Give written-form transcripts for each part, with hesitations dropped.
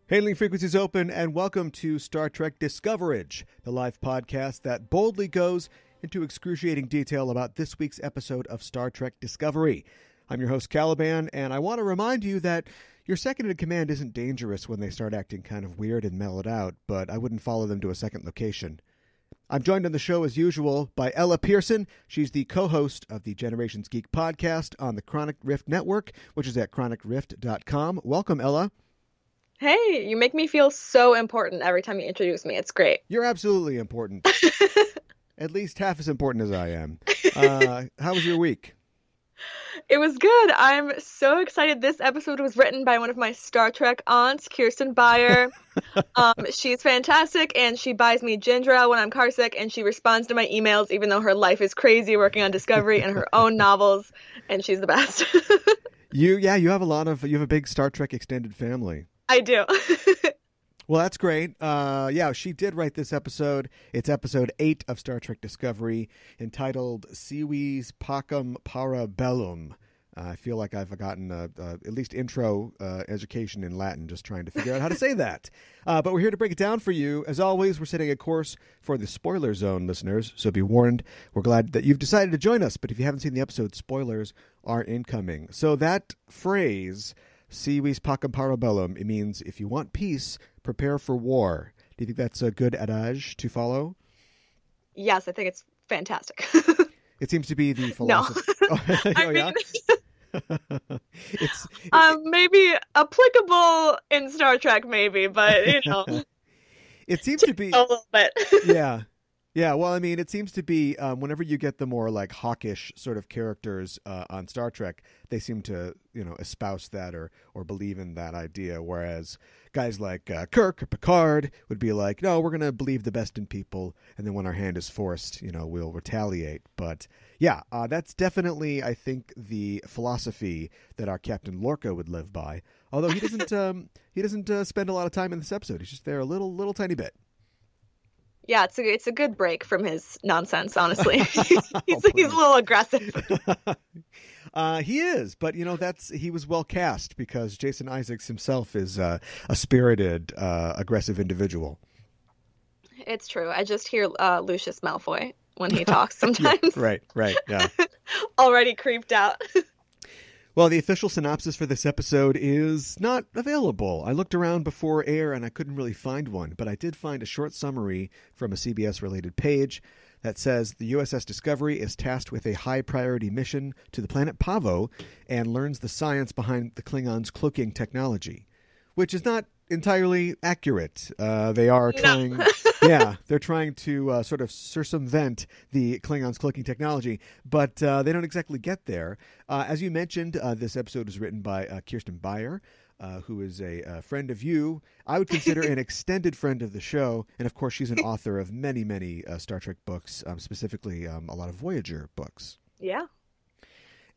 Hailing frequencies open, and welcome to Star Trek Discoverage, the live podcast that boldly goes into excruciating detail about this week's episode of Star Trek Discovery. I'm your host, Caliban, and I want to remind you that your second in command isn't dangerous when they start acting kind of weird and mellowed out, but I wouldn't follow them to a second location. I'm joined on the show, as usual, by Ella Pearson. She's the co-host of the Generations Geek podcast on the Chronic Rift Network, which is at chronicrift.com. Welcome, Ella. Hey, you make me feel so important every time you introduce me. It's great. You're absolutely important. At least half as important as I am. How was your week? It was good. I'm so excited. This episode was written by one of my Star Trek aunts, Kirsten Beyer. She's fantastic, and she buys me ginger ale when I'm carsick, and she responds to my emails even though her life is crazy working on Discovery and her own novels, and she's the best. You have a big Star Trek extended family. I do. Well, that's great. She did write this episode. It's episode 8 of Star Trek Discovery, entitled Vis Pacem para Bellum. I feel like I've gotten at least intro education in Latin, just trying to figure out how to say that. But we're here to break it down for you. As always, we're setting a course for the spoiler zone, listeners, so be warned. We're glad that you've decided to join us, but if you haven't seen the episode, spoilers are incoming. So that phrase, Vis Pacem para Bellum, it means if you want peace, prepare for war. Do you think that's a good adage to follow? Yes, I think it's fantastic. It seems to be the philosophy. No. It's maybe applicable in Star Trek, maybe, but it seems to be a little bit. Yeah, well, I mean, it seems to be whenever you get the more like hawkish sort of characters on Star Trek, they seem to, espouse that or believe in that idea, whereas guys like Kirk or Picard would be like, no, we're going to believe the best in people, and then when our hand is forced, we'll retaliate. But yeah, that's definitely, I think, the philosophy that our Captain Lorca would live by, although he doesn't spend a lot of time in this episode. He's just there a little tiny bit. Yeah, it's a good break from his nonsense, honestly. He's a little aggressive. He is, but he was well cast because Jason Isaacs himself is a spirited, aggressive individual. It's true. I just hear Lucius Malfoy when he talks sometimes. Yeah, right, yeah. Already creeped out. Well, the official synopsis for this episode is not available. I looked around before air and I couldn't really find one, but I did find a short summary from a CBS-related page that says the USS Discovery is tasked with a high-priority mission to the planet Pavo and learns the science behind the Klingons' cloaking technology, which is not entirely accurate. They are trying... Yeah, they're trying to sort of circumvent the Klingons' cloaking technology, but they don't exactly get there. As you mentioned, this episode was written by Kirsten Beyer, who is a friend of you. I would consider an extended friend of the show, and of course she's an author of many, many Star Trek books, specifically a lot of Voyager books. Yeah.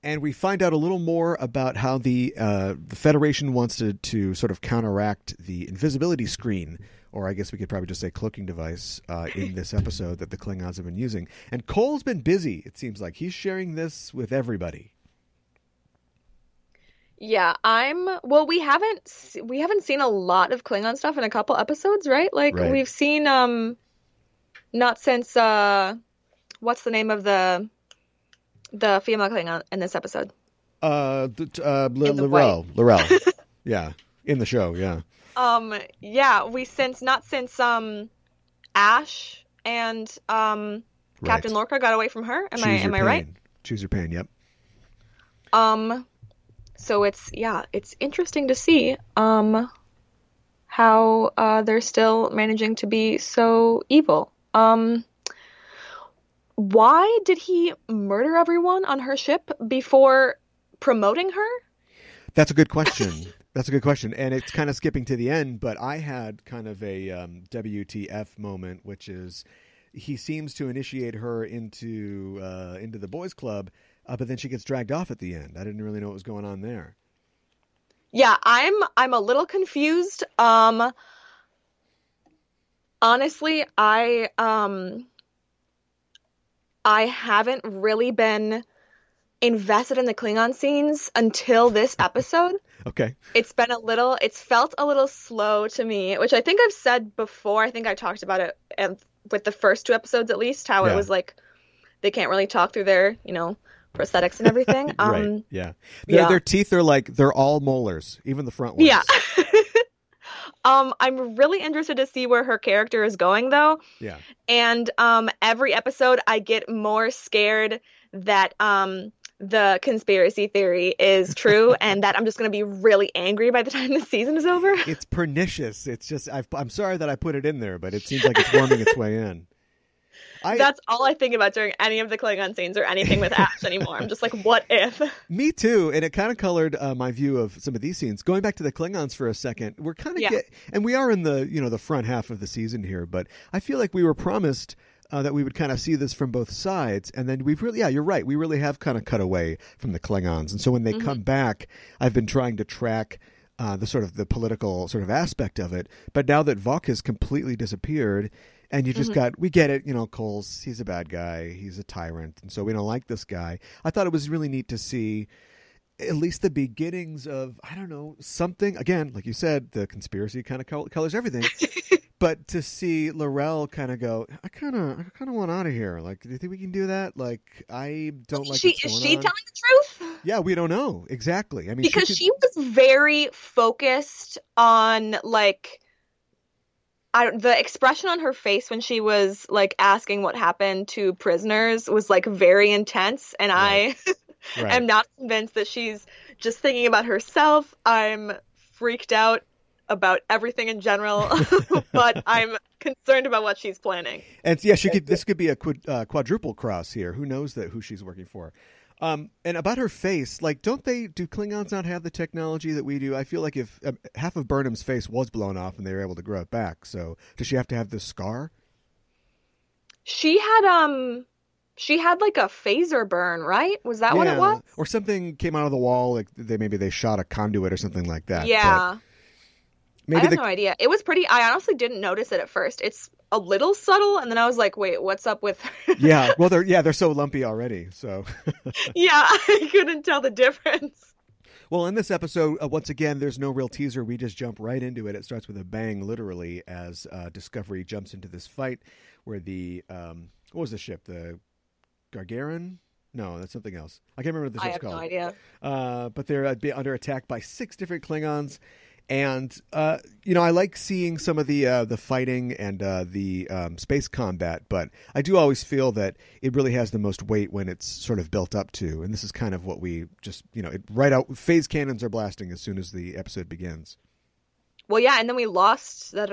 And we find out a little more about how the Federation wants to sort of counteract the invisibility screen, or I guess we could probably just say cloaking device, in this episode that the Klingons have been using. And Cole's been busy, it seems like. He's sharing this with everybody. Yeah, we haven't seen a lot of Klingon stuff in a couple episodes, right? Like, right. We've seen, not since, what's the name of the female Klingon in this episode? L'Rell. Yeah, in the show, yeah. Not since Ash and Captain Lorca got away from her. Am I right? Choose your pain, yep. So it's interesting to see how they're still managing to be so evil. Why did he murder everyone on her ship before promoting her? That's a good question. And it's kind of skipping to the end, but I had kind of a WTF moment, which is he seems to initiate her into the boys' club, but then she gets dragged off at the end. I didn't really know what was going on there. Yeah, I'm a little confused. Honestly, I haven't really been invested in the Klingon scenes until this episode. Okay. It's felt a little slow to me, which I think I've said before. I think I talked about it with the first 2 episodes at least, how it was like they can't really talk through their, prosthetics and everything. Right. Yeah. Their teeth are like, they're all molars, even the front ones. Yeah. I'm really interested to see where her character is going, though. Yeah. And every episode, I get more scared that the conspiracy theory is true, and that I'm just going to be really angry by the time the season is over. It's pernicious. It's just, I'm sorry that I put it in there, but it seems like it's worming its way in. That's all I think about during any of the Klingon scenes or anything with Ash anymore. I'm just like, what if? Me too. And it kind of colored my view of some of these scenes. Going back to the Klingons for a second, we're kind of and we are in the, the front half of the season here, but I feel like we were promised that we would kind of see this from both sides. And then we've really, you're right. We really have kind of cut away from the Klingons. And so when they come back, I've been trying to track the sort of the political sort of aspect of it. But now that Vok has completely disappeared, and you just we get it, Cole's, he's a bad guy, he's a tyrant, and so we don't like this guy. I thought it was really neat to see at least the beginnings of, I don't know, something, again, like you said, the conspiracy kind of colors everything, but to see Laurel kind of go, I kind of want out of here. Like, do you think we can do that? Like, I don't like what's going on. Is she telling the truth? Yeah, we don't know. Exactly. I mean, because she was very focused on, like, the expression on her face when she was like asking what happened to prisoners was like very intense, and I am not convinced that she's just thinking about herself. I'm freaked out about everything in general, but I'm concerned about what she's planning. And this could be a quadruple cross here. Who knows who she's working for? And about her face, like, do Klingons not have the technology that we do? I feel like if half of Burnham's face was blown off and they were able to grow it back, so does she have to have this scar? She had like a phaser burn, right? Was that what it was? Or something came out of the wall, like they shot a conduit or something like that. Yeah. I have no idea. It was pretty. I honestly didn't notice it at first. It's a little subtle, and then I was like, "Wait, what's up with?" Yeah, well, they're so lumpy already. So yeah, I couldn't tell the difference. Well, in this episode, once again, there's no real teaser. We just jump right into it. It starts with a bang, literally, as Discovery jumps into this fight where the what was the ship? The Gargarin? No, that's something else. I can't remember what the ship's called. I have no idea. But they're under attack by 6 different Klingons. And, I like seeing some of the fighting and the space combat, but I do always feel that it really has the most weight when it's sort of built up to. And this is kind of what we just, right out, phase cannons are blasting as soon as the episode begins. Well, yeah, and then we lost that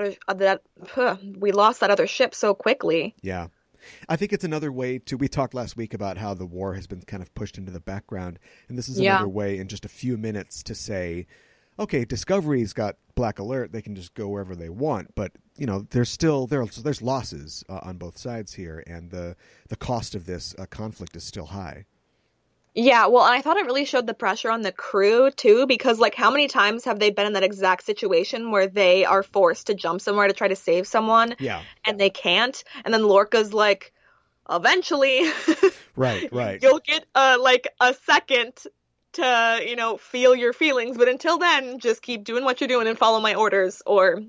other ship so quickly. Yeah. I think it's another way we talked last week about how the war has been kind of pushed into the background. And this is another way in just a few minutes to say, okay, Discovery's got black alert. They can just go wherever they want. But, there's losses on both sides here. And the cost of this conflict is still high. Yeah, well, and I thought it really showed the pressure on the crew, too, because, like, how many times have they been in that exact situation where they are forced to jump somewhere to try to save someone? Yeah. And they can't. And then Lorca's like, eventually. Right. You'll get, a second to, feel your feelings. But until then, just keep doing what you're doing and follow my orders, or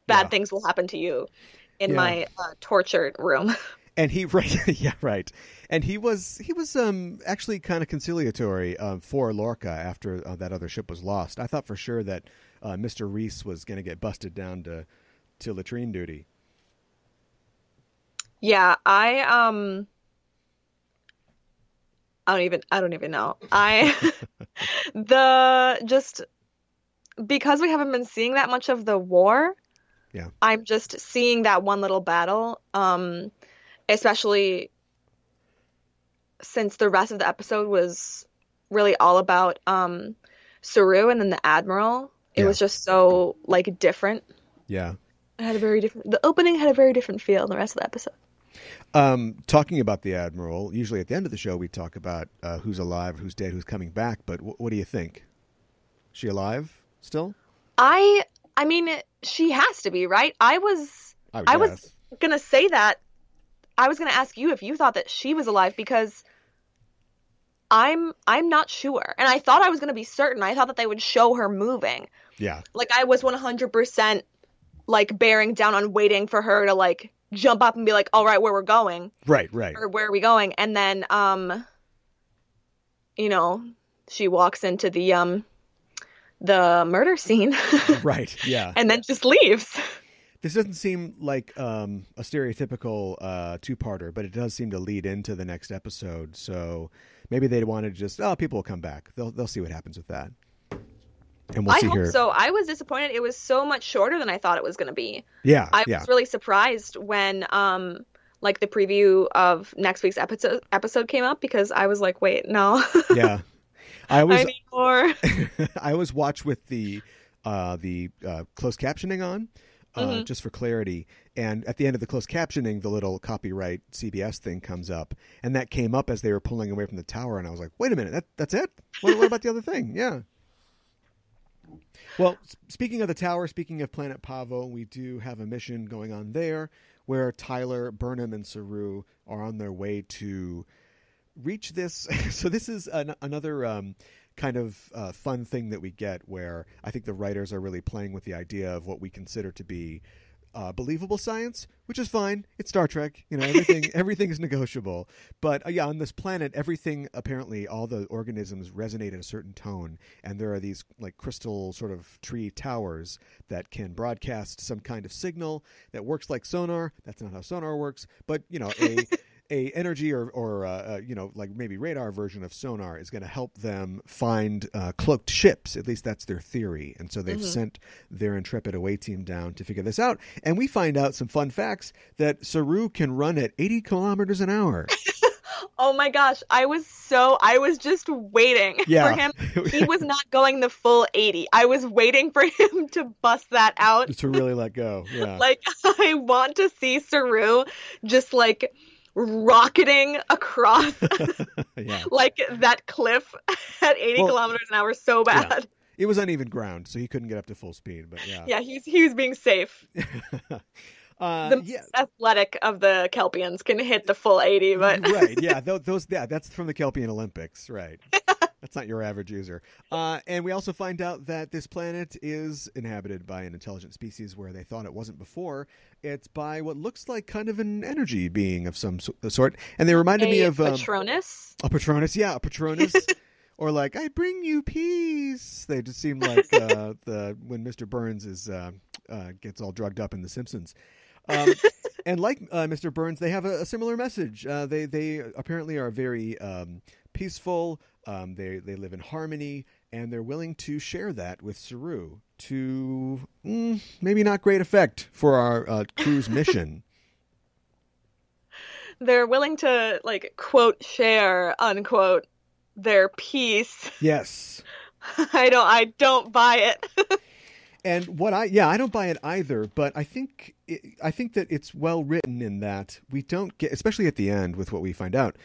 bad things will happen to you in my tortured room. And right. And he was actually kind of conciliatory for Lorca after that other ship was lost. I thought for sure that Mr. Reese was going to get busted down to latrine duty. Yeah, I don't even know. Because we haven't been seeing that much of the war. Yeah. I'm just seeing that one little battle, especially since the rest of the episode was really all about Saru and then the Admiral. It was just so different. Yeah. The opening had a very different feel than the rest of the episode. Talking about the Admiral, usually at the end of the show we talk about who's alive, who's dead, who's coming back. But what do you think? Is she alive still? I mean, she has to be, right? I was gonna say that. I was gonna ask you if you thought that she was alive, because I'm not sure. And I thought I was going to be certain. I thought that they would show her moving. Yeah. Like, I was 100% like bearing down on waiting for her to like jump up and be like, all right, where we're going. Right. Or where are we going? And then, you know, she walks into the murder scene. Right. Yeah. And then just leaves. This doesn't seem like a stereotypical two-parter, but it does seem to lead into the next episode. So maybe they wanted to just, people will come back. They'll see what happens with that. And we'll see I hope her. so. I was disappointed. It was so much shorter than I thought it was going to be. Yeah. I was really surprised when like the preview of next week's episode came up, because I was like, wait, no. Yeah. I need more. I always watch with the closed captioning on. Just for clarity. And at the end of the closed captioning, the little copyright CBS thing comes up. And that came up as they were pulling away from the tower. And I was like, wait a minute, that's it? What about the other thing? Yeah. Well, speaking of the tower, speaking of Planet Pavo, we do have a mission going on there where Tyler, Burnham, and Saru are on their way to reach this. So this is another kind of fun thing that we get, where I think the writers are really playing with the idea of what we consider to be believable science, which is fine. It's Star Trek, everything is negotiable. But on this planet, everything, apparently all the organisms resonate at a certain tone, and there are these like crystal sort of tree towers that can broadcast some kind of signal that works like sonar. That's not how sonar works, but a energy or like maybe radar version of sonar is going to help them find cloaked ships. At least that's their theory. And so they've sent their intrepid away team down to figure this out. And we find out some fun facts that Saru can run at 80 kilometers an hour. Oh my gosh, I was just waiting for him. He was not going the full 80. I was waiting for him to bust that out. To really let go. Yeah. Like, I want to see Saru just like rocketing across like that cliff at 80 kilometers an hour so bad. Yeah. It was uneven ground, so he couldn't get up to full speed, but yeah, he was being safe. The athletic of the Kelpians can hit the full 80, but right, yeah, that's from the Kelpian Olympics, right? That's not your average user. And we also find out that this planet is inhabited by an intelligent species where they thought it wasn't before. It's by what looks like kind of an energy being of some sort. And they reminded me of Patronus. A Patronus, yeah, a Patronus. Or like, I bring you peace. They just seem like when Mr. Burns gets all drugged up in The Simpsons. And like Mr. Burns, they have a similar message. They apparently are very peaceful. They live in harmony, and they're willing to share that with Saru to maybe not great effect for our crew's mission. They're willing to like quote share unquote their peace. Yes. I don't buy it. And I don't buy it either, but I think that it's well written in that we don't get, especially at the end with what we find out,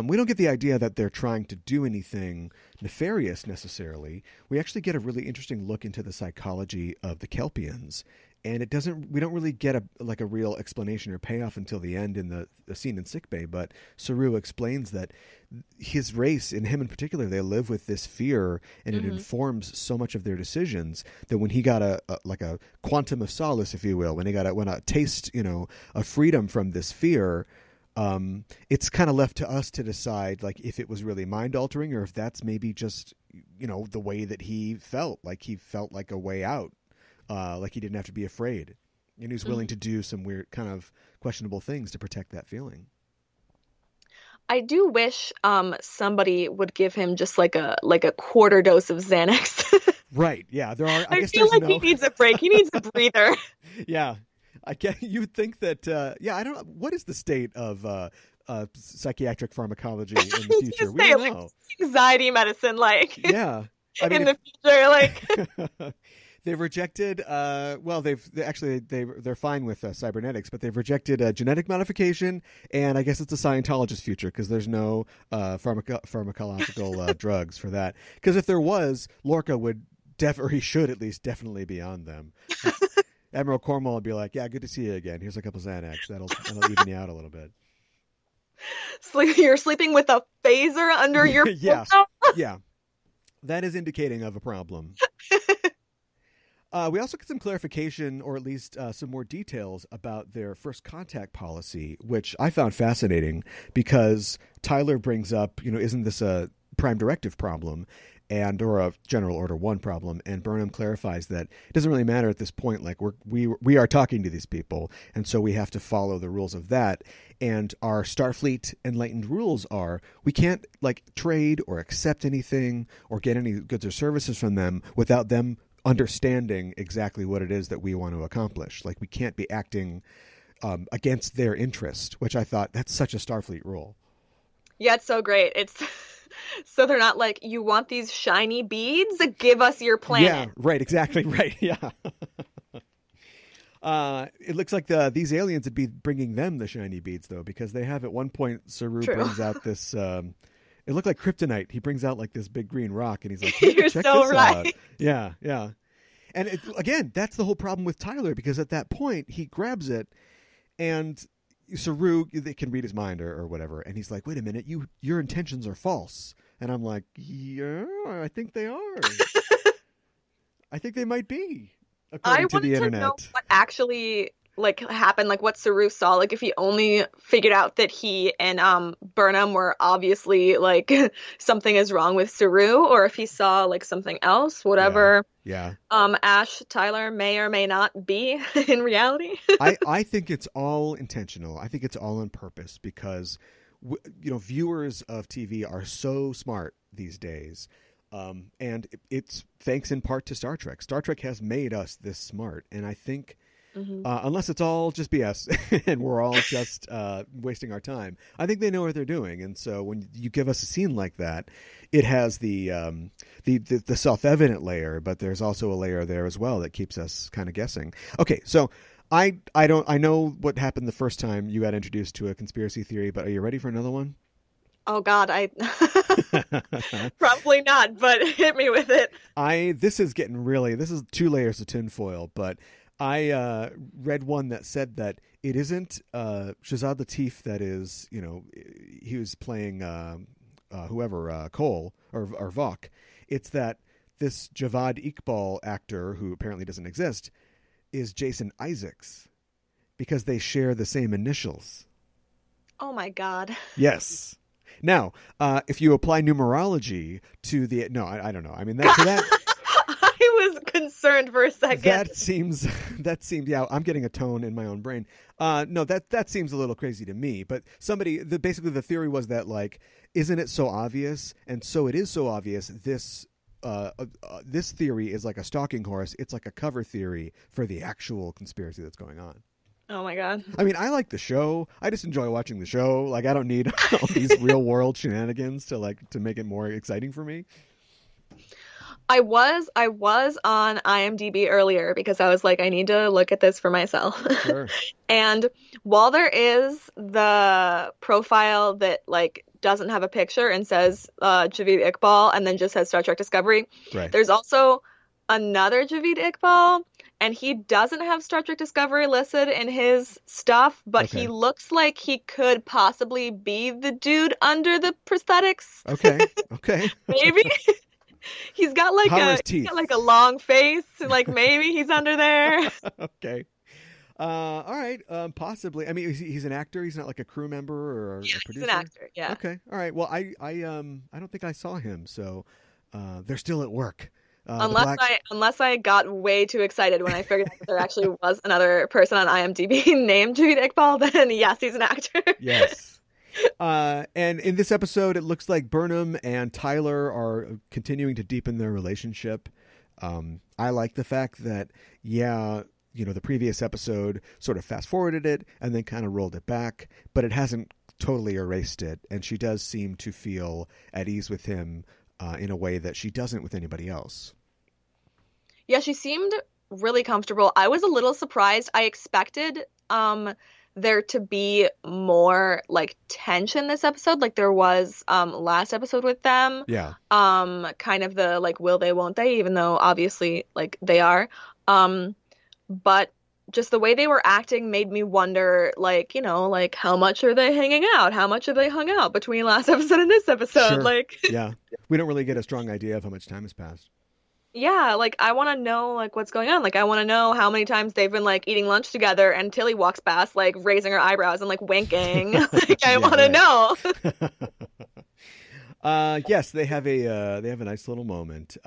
we don't get the idea that they're trying to do anything nefarious necessarily. We actually get a really interesting look into the psychology of the Kelpians, and we don't really get a real explanation or payoff until the end in the scene in sickbay. But Saru explains that his race, and him in particular, they live with this fear, and it informs so much of their decisions that when he got a quantum of solace, if you will, when a taste, of freedom from this fear, it's kind of left to us to decide, like, if it was really mind altering or if that's maybe just, the way that he felt like a way out. Like he didn't have to be afraid, and he was willing to do some weird kind of questionable things to protect that feeling. I do wish somebody would give him just like a quarter dose of Xanax. Right. Yeah. There are. I guess feel like he needs a break. He needs a breather. Yeah. You would think that. I don't know. What is the state of psychiatric pharmacology in the future? We don't know. Anxiety medicine, yeah. I mean, in the future, They've rejected. They're fine with cybernetics, but they've rejected genetic modification, and I guess it's a Scientologist future because there's no pharmacological drugs for that. Because if there was, Lorca would he should at least definitely be on them. Admiral Cornwall would be like, "Yeah, good to see you again. Here's a couple Xanax. That'll even you out a little bit." You're sleeping with a phaser under your Yeah. pillow? Yeah. That is indicating of a problem. We also get some clarification, or at least some more details about their first contact policy, which I found fascinating because Tyler brings up, isn't this a prime directive problem or a general order 1 problem? And Burnham clarifies that it doesn't really matter at this point. Like we are talking to these people, and so we have to follow the rules of that. And our Starfleet enlightened rules are we can't trade or accept anything or get any goods or services from them without them understanding exactly what it is that we want to accomplish. Like we can't be acting against their interest, which I thought that's such a Starfleet rule. Yeah, it's so great. It's so they're not like, you want these shiny beads? Give us your planet. Yeah, right. Exactly. Right. Yeah. It looks like these aliens would be bringing them the shiny beads, though, because they have at one point Saru brings out this. It looked like kryptonite. He brings out this big green rock, and he's like, hey, "You're check so this right." out. Yeah, yeah. And again, that's the whole problem with Tyler, because at that point he grabs it, and Saru, they can read his mind or whatever, and he's like, "Wait a minute, your intentions are false." And I'm like, "Yeah, I think they are. I think they might be." According to the internet, know what actually happened, what Saru saw, if he only figured out that he and Burnham were obviously something is wrong with Saru, or if he saw something else, whatever. Yeah. Ash Tyler may or may not be in reality. I think it's all intentional. I think it's all on purpose because viewers of TV are so smart these days. And it's thanks in part to Star Trek. Star Trek has made us this smart. And I think, unless it's all just BS and we're all just wasting our time, I think they know what they're doing. And so when you give us a scene like that, it has the self-evident layer, but there's also a layer there as well that keeps us kind of guessing. Okay, so I know what happened the first time you got introduced to a conspiracy theory, but are you ready for another one? Oh God, I probably not, but hit me with it. This is 2 layers of tinfoil, but I read one that said that it isn't Shazad Latif that is, he was playing whoever, Cole or Vok. It's that this Javad Iqbal actor, who apparently doesn't exist, is Jason Isaacs because they share the same initials. Oh my God. Yes. Now, if you apply numerology to the... No, I don't know. I mean, that I was concerned for a second. That seems... Yeah, I'm getting a tone in my own brain. No, that seems a little crazy to me. But basically the theory was that, isn't it so obvious? And so it is so obvious. This theory is like a stalking horse. It's like a cover theory for the actual conspiracy that's going on. Oh my God. I mean, I like the show. I just enjoy watching the show. I don't need all these real world shenanigans to make it more exciting for me. I was on IMDb earlier because I was like, I need to look at this for myself. Sure. And while there is the profile that doesn't have a picture and says Javid Iqbal and then just says Star Trek Discovery, right, there's also another Javid Iqbal, and he doesn't have Star Trek Discovery listed in his stuff, but okay, he looks like he could possibly be the dude under the prosthetics. Okay. Maybe. He's got a long face. Maybe he's under there. Okay. All right. Possibly. I mean, he's an actor. He's not like a crew member or a producer. He's an actor. Yeah. Okay. All right. Well, I don't think I saw him, so they're still at work. Unless I got way too excited when I figured out that there actually was another person on IMDb named Javid Iqbal, then yes, he's an actor. Yes. And in this episode, it looks like Burnham and Tyler are continuing to deepen their relationship. I like the fact that, the previous episode sort of fast forwarded it and then kind of rolled it back, but it hasn't totally erased it. And she does seem to feel at ease with him in a way that she doesn't with anybody else. Yeah, she seemed really comfortable. I was a little surprised. I expected there to be more tension this episode, like there was last episode with them. Yeah. Kind of the will they, won't they, even though obviously they are. But just the way they were acting made me wonder, like, like how much are they hanging out? How much have they hung out between last episode and this episode? Sure. Like, yeah, we don't really get a strong idea of how much time has passed. Yeah, like I want to know like what's going on. Like I want to know how many times they've been like eating lunch together and Tilly walks past like raising her eyebrows and like winking. Like I want to know. Yes, they have a nice little moment.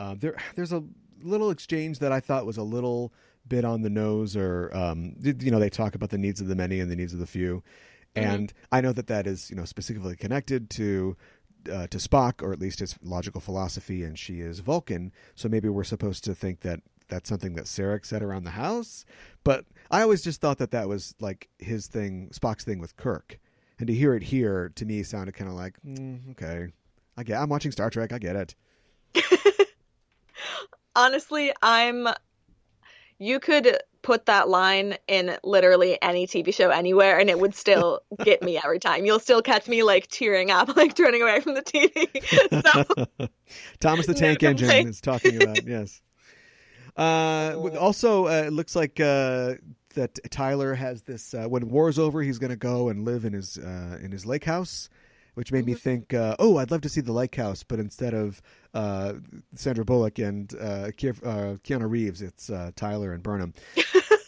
There's a little exchange that I thought was a little bit on the nose, or they talk about the needs of the many and the needs of the few, and I know that is specifically connected to Spock, or at least his logical philosophy, and she is Vulcan, so maybe we're supposed to think that that's something that Sarek said around the house. But I always just thought that was like his thing, Spock's thing with Kirk, and to hear it here to me sounded kind of like okay, I'm watching Star Trek, I get it. Honestly, you could put that line in literally any TV show anywhere and it would still get me every time. You'll still catch me like tearing up, like turning away from the TV. So Thomas the Tank Engine is talking about, yes. Also, it looks like that Tyler has this, when war's over, he's going to go and live in his lake house, which made me think, I'd love to see the lake house, but instead of Sandra Bullock and Keanu Reeves, it's Tyler and Burnham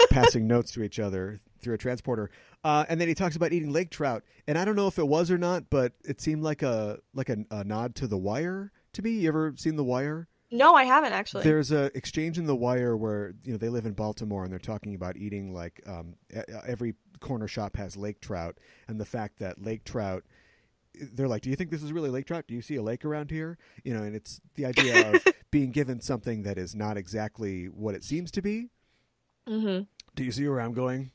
passing notes to each other through a transporter. And then he talks about eating lake trout, and I don't know if it was or not, but it seemed like a nod to The Wire to me. You ever seen The Wire? No, I haven't actually. There's a exchange in The Wire where they live in Baltimore and they're talking about eating like every corner shop has lake trout, and the fact that lake trout, they're like, do you think this is really lake trout? Do you see a lake around here? And it's the idea of being given something that is not exactly what it seems to be. Mm-hmm. Do you see where I'm going?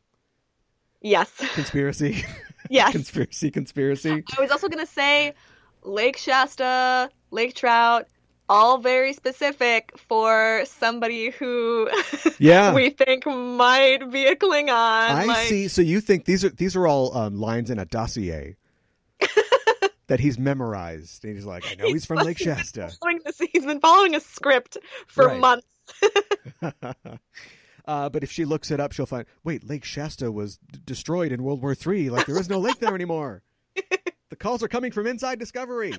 Yes. Conspiracy. Yes. Conspiracy. I was also going to say Lake Shasta, lake trout, all very specific for somebody who we think might be a Klingon. I see. So you think these are all lines in a dossier that he's memorized. And he's like, I know he's from Lake Shasta. He's been following a script for months. But if she looks it up, she'll find, wait, Lake Shasta was destroyed in World War III. Like, there is no lake there anymore. The calls are coming from inside Discovery.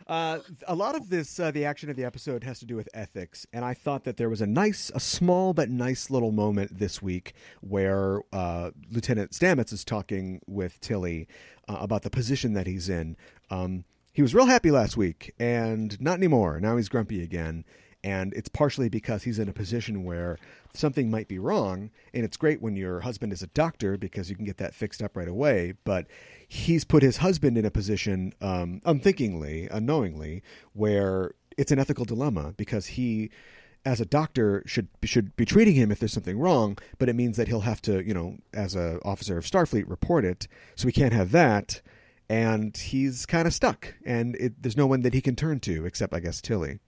A lot of this, the action of the episode has to do with ethics, and I thought that there was a small but nice little moment this week where Lieutenant Stamets is talking with Tilly about the position that he's in. He was real happy last week, and not anymore. Now he's grumpy again, and it's partially because he's in a position where something might be wrong, and it's great when your husband is a doctor because you can get that fixed up right away, but he's put his husband in a position, unthinkingly, unknowingly, where it's an ethical dilemma because he, as a doctor, should be treating him if there's something wrong, but it means that he'll have to, as an officer of Starfleet, report it, so we can't have that, and he's kind of stuck, and there's no one that he can turn to except, I guess, Tilly.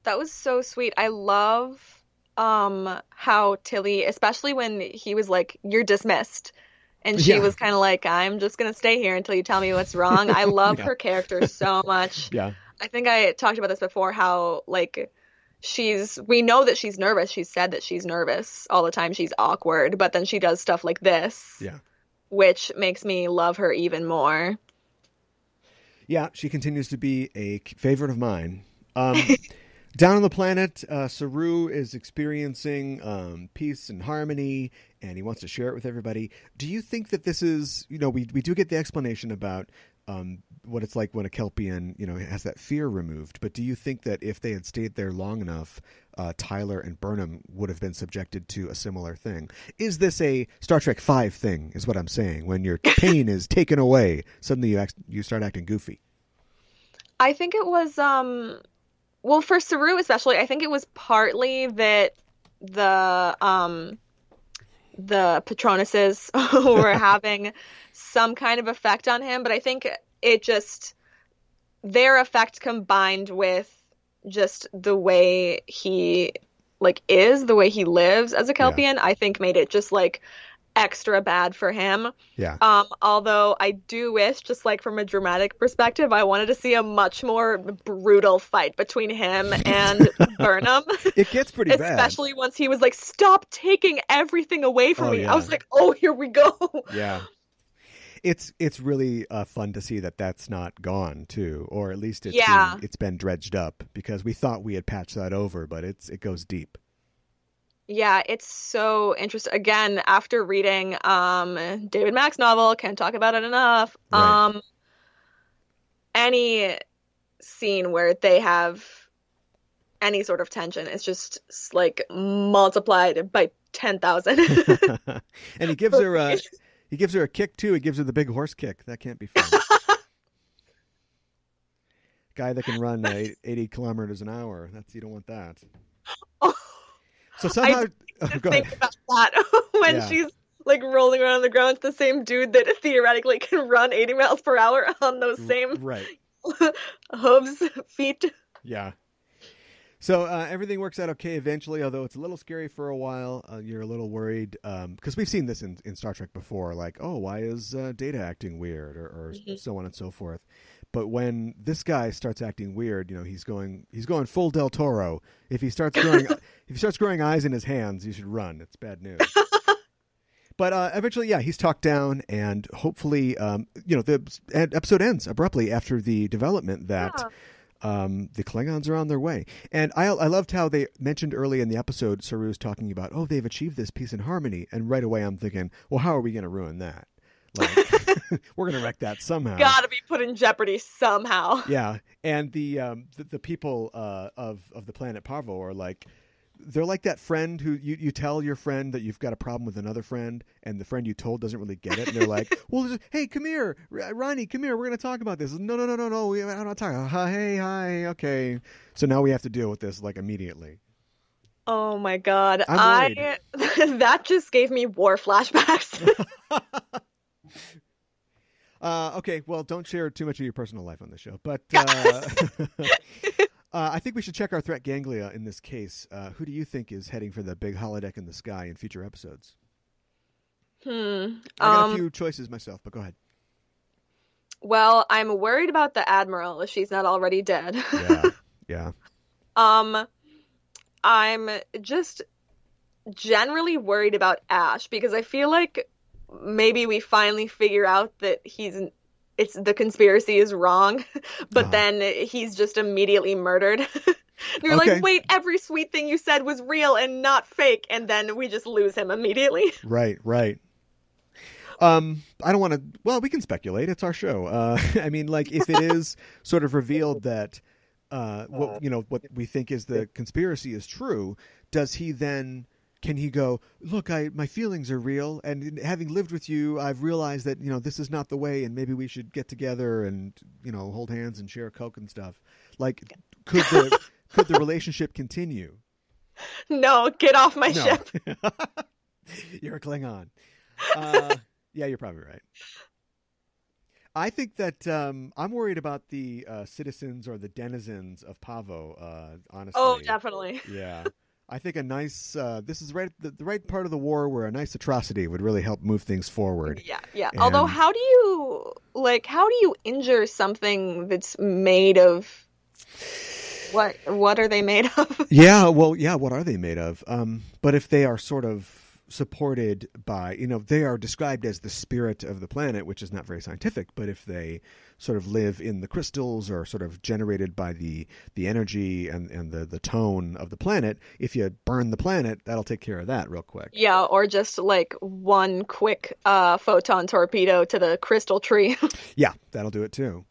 That was so sweet. I love how Tilly, especially when he was like, you're dismissed, and she was kind of like, I'm just going to stay here until you tell me what's wrong. I love her character so much. Yeah. I think I talked about this before, how like we know that she's nervous. She said that she's nervous all the time. She's awkward, but then she does stuff like this, which makes me love her even more. Yeah, she continues to be a favorite of mine. Down on the planet, Saru is experiencing peace and harmony, and he wants to share it with everybody. Do you think that this is, we do get the explanation about what it's like when a Kelpian, has that fear removed, but do you think that if they had stayed there long enough, Tyler and Burnham would have been subjected to a similar thing? Is this a Star Trek V thing, is what I'm saying? When your pain is taken away, suddenly you start acting goofy. I think it was... Well, for Saru especially, I think it was partly that the Patronuses were having some kind of effect on him, but I think it just, their effect combined with just the way he the way he lives as a Kelpian, I think made it just like extra bad for him. Yeah. Although I do wish, just like from a dramatic perspective, I wanted to see a much more brutal fight between him and Burnham. It gets pretty bad. Especially once he was like, "Stop taking everything away from me." Yeah. I was like, "Oh, here we go." Yeah. It's really fun to see that that's not gone too, or at least it's been dredged up, because we thought we had patched that over, but it goes deep. Yeah, it's so interesting. Again, after reading David Mack's novel, can't talk about it enough. Right. Any scene where they have any sort of tension is just like multiplied by 10,000. And he gives her a kick too. He gives her the big horse kick. That can't be fun. Guy that can run 80 kilometers an hour. You don't want that. So somehow, go think ahead. about that when she's like rolling around on the ground. It's the same dude that theoretically can run 80 miles per hour on those same hooves, feet. Yeah. So everything works out okay eventually, although it's a little scary for a while. You're a little worried because we've seen this in Star Trek before, like, oh, why is Data acting weird, or so on and so forth. But when this guy starts acting weird, he's going full Del Toro. If he starts growing eyes in his hands, you should run. It's bad news. But eventually, he's talked down, and hopefully, the episode ends abruptly after the development that the Klingons are on their way. And I loved how they mentioned early in the episode, Saru's talking about, oh, they've achieved this peace and harmony. And right away I'm thinking, well, how are we going to ruin that? Like, we're going to wreck that somehow. Gotta be put in jeopardy somehow. Yeah. And the people of the planet Parvo are like, they're like that friend who you tell your friend that you've got a problem with another friend, and the friend you told doesn't really get it. And they're like, well, hey, come here, Ronnie, come here. We're going to talk about this. No. I'm not talking. Hey, hi. Okay. So now we have to deal with this like immediately. Oh my God. I'm worried. That just gave me war flashbacks. Okay. Well, don't share too much of your personal life on the show, but, I think we should check our threat ganglia in this case. Who do you think is heading for the big holodeck in the sky in future episodes? I got a few choices myself, but go ahead. Well, I'm worried about the Admiral if she's not already dead. Yeah. I'm just generally worried about Ash because I feel like maybe we finally figure out that the conspiracy is wrong, but then he's just immediately murdered. You're like, wait, every sweet thing you said was real and not fake, and then we just lose him immediately. Right. I don't want to. Well, we can speculate. It's our show. I mean, like, if it is sort of revealed that what we think is the conspiracy is true, does he then? Can he go, look, my feelings are real, and having lived with you, I've realized that, this is not the way, and maybe we should get together and, hold hands and share Coke and stuff. Like, could the relationship continue? No, get off my ship. You're a Klingon. Yeah, you're probably right. I think that I'm worried about the citizens or the denizens of Pavo, honestly. Oh, definitely. Yeah. I think a nice, this is the right part of the war where a nice atrocity would really help move things forward. Yeah. And although, how do you injure something that's made of, what are they made of? What are they made of? But if they are sort of supported by, they are described as the spirit of the planet, which is not very scientific, but if they sort of live in the crystals or sort of generated by the energy and the tone of the planet, if you burn the planet, that'll take care of that real quick. Yeah, or just like one quick photon torpedo to the crystal tree. Yeah, that'll do it too.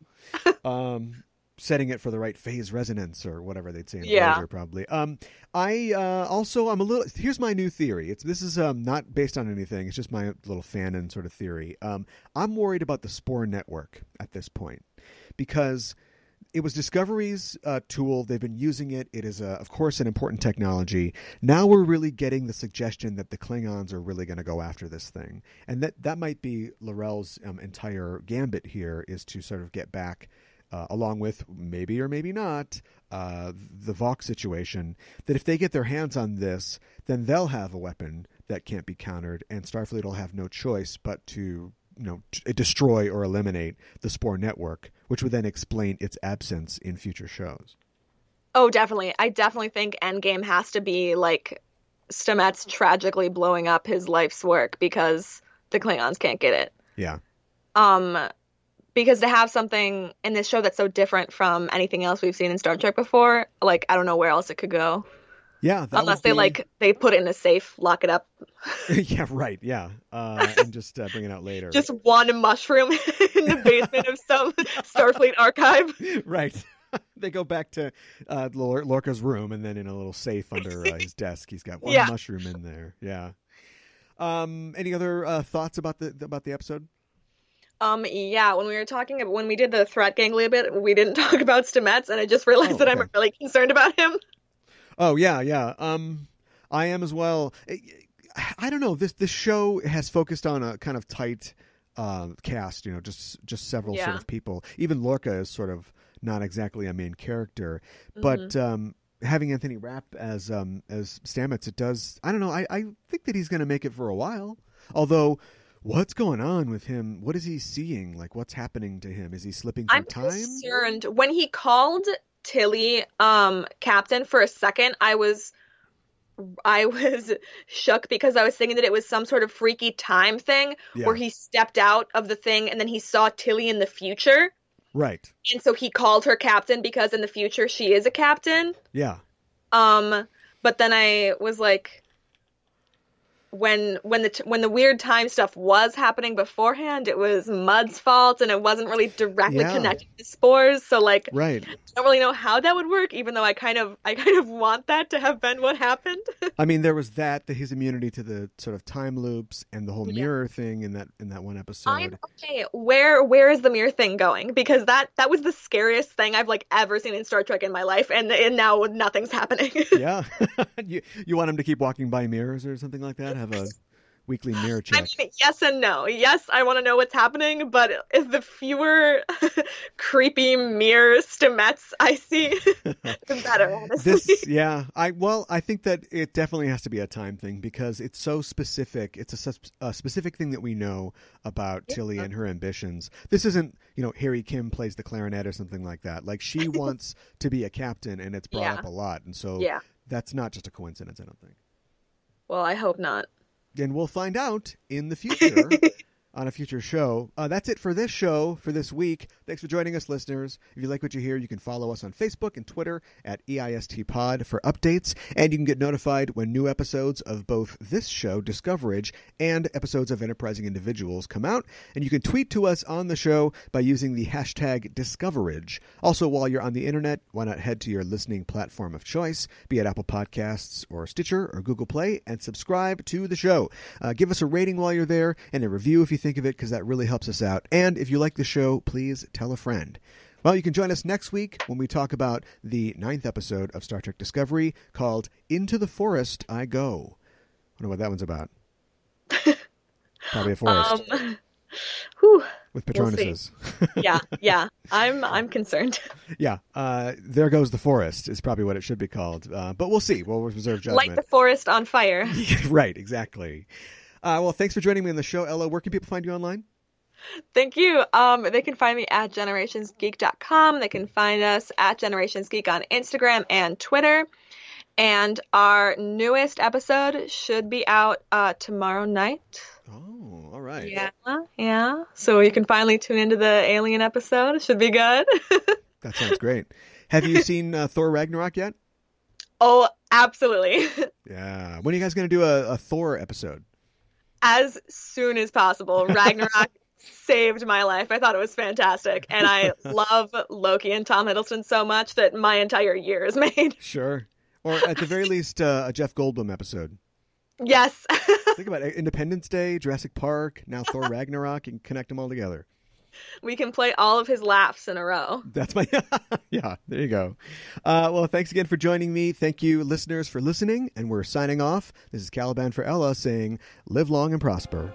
Setting it for the right phase resonance or whatever they'd say in laser, probably. I'm a little. Here's my new theory. This is not based on anything. It's just my little fanon sort of theory. I'm worried about the Spore network at this point because it was Discovery's tool. They've been using it. It is, of course, an important technology. Now we're really getting the suggestion that the Klingons are really going to go after this thing, and that might be L'Rell's entire gambit here is to sort of get back. Along with maybe or maybe not the Vox situation, that if they get their hands on this, then they'll have a weapon that can't be countered, and Starfleet will have no choice but to destroy or eliminate the Spore network, which would then explain its absence in future shows. Oh, definitely. I definitely think Endgame has to be like Stamets tragically blowing up his life's work because the Klingons can't get it. Yeah. Because to have something in this show that's so different from anything else we've seen in Star Trek before, like, I don't know where else it could go. Yeah. Unless they put it in a safe, lock it up. Yeah, right. Yeah. And just bring it out later. Just one mushroom in the basement of some Starfleet archive. Right. They go back to Lorca's room, and then in a little safe under his desk, he's got one mushroom in there. Yeah. Any other thoughts about the episode? Yeah, when we did the threat ganglia bit, we didn't talk about Stamets, and I just realized that I'm really concerned about him. Oh, yeah. I am as well. I don't know. This show has focused on a kind of tight cast, just several sort of people. Even Lorca is sort of not exactly a main character, but having Anthony Rapp as Stamets, it does. I don't know. I think that he's going to make it for a while. Although, what's going on with him? What is he seeing? Like, what's happening to him? Is he slipping through time? I'm concerned. When he called Tilly captain for a second, I was shook because I was thinking that it was some sort of freaky time thing where he stepped out of the thing and then he saw Tilly in the future. Right. And so he called her captain because in the future she is a captain. Yeah. But then I was like, when the weird time stuff was happening beforehand, it was Mudd's fault and it wasn't really directly connected to spores. So like, right. I don't really know how that would work, even though I kind of want that to have been what happened. I mean, there was his immunity to the sort of time loops and the whole mirror thing in that one episode. Okay, where is the mirror thing going? Because that was the scariest thing I've like ever seen in Star Trek in my life, and now nothing's happening. Yeah. You want him to keep walking by mirrors or something like that? Have a weekly mirror check. I mean, yes and no. Yes, I want to know what's happening, but if the fewer creepy mirror Stamets I see, the better, honestly. I think that it definitely has to be a time thing because it's so specific. It's a specific thing that we know about Tilly and her ambitions. This isn't, Harry Kim plays the clarinet or something like that. Like, she wants to be a captain, and it's brought up a lot. And so that's not just a coincidence, I don't think. Well, I hope not. And we'll find out in the future on a future show. That's it for this show for this week. Thanks for joining us, listeners. If you like what you hear, you can follow us on Facebook and Twitter at EISTPod for updates. And you can get notified when new episodes of both this show, Discoverage, and episodes of Enterprising Individuals come out. And you can tweet to us on the show by using the hashtag Discoverage. Also, while you're on the internet, why not head to your listening platform of choice, be it Apple Podcasts or Stitcher or Google Play, and subscribe to the show. Give us a rating while you're there and a review if you think of it, because that really helps us out. And if you like the show, please tell a friend. Well, you can join us next week when we talk about the 9th episode of Star Trek Discovery called Into the Forest I Go. I wonder what that one's about. Probably a forest. With Patronuses. We'll yeah. I'm concerned. Yeah. There Goes the Forest is probably what it should be called. But we'll see. We'll reserve judgment. Light the forest on fire. Right, exactly. Well, thanks for joining me on the show, Ella. Where can people find you online? Thank you. They can find me at generationsgeek.com. They can find us at generationsgeek on Instagram and Twitter. And our newest episode should be out tomorrow night. Oh, all right. Yeah. So you can finally tune into the Alien episode. It should be good. That sounds great. Have you seen Thor Ragnarok yet? Oh, absolutely. Yeah. When are you guys going to do a Thor episode? As soon as possible. Ragnarok saved my life. I thought it was fantastic. And I love Loki and Tom Hiddleston so much that my entire year is made. Sure. Or at the very least, a Jeff Goldblum episode. Yes. Think about it. Independence Day, Jurassic Park, now Thor Ragnarok, and connect them all together. We can play all of his laughs in a row. That's my... Yeah, there you go. Well, thanks again for joining me. Thank you, listeners, for listening. And we're signing off. This is Caliban for Ella saying, live long and prosper.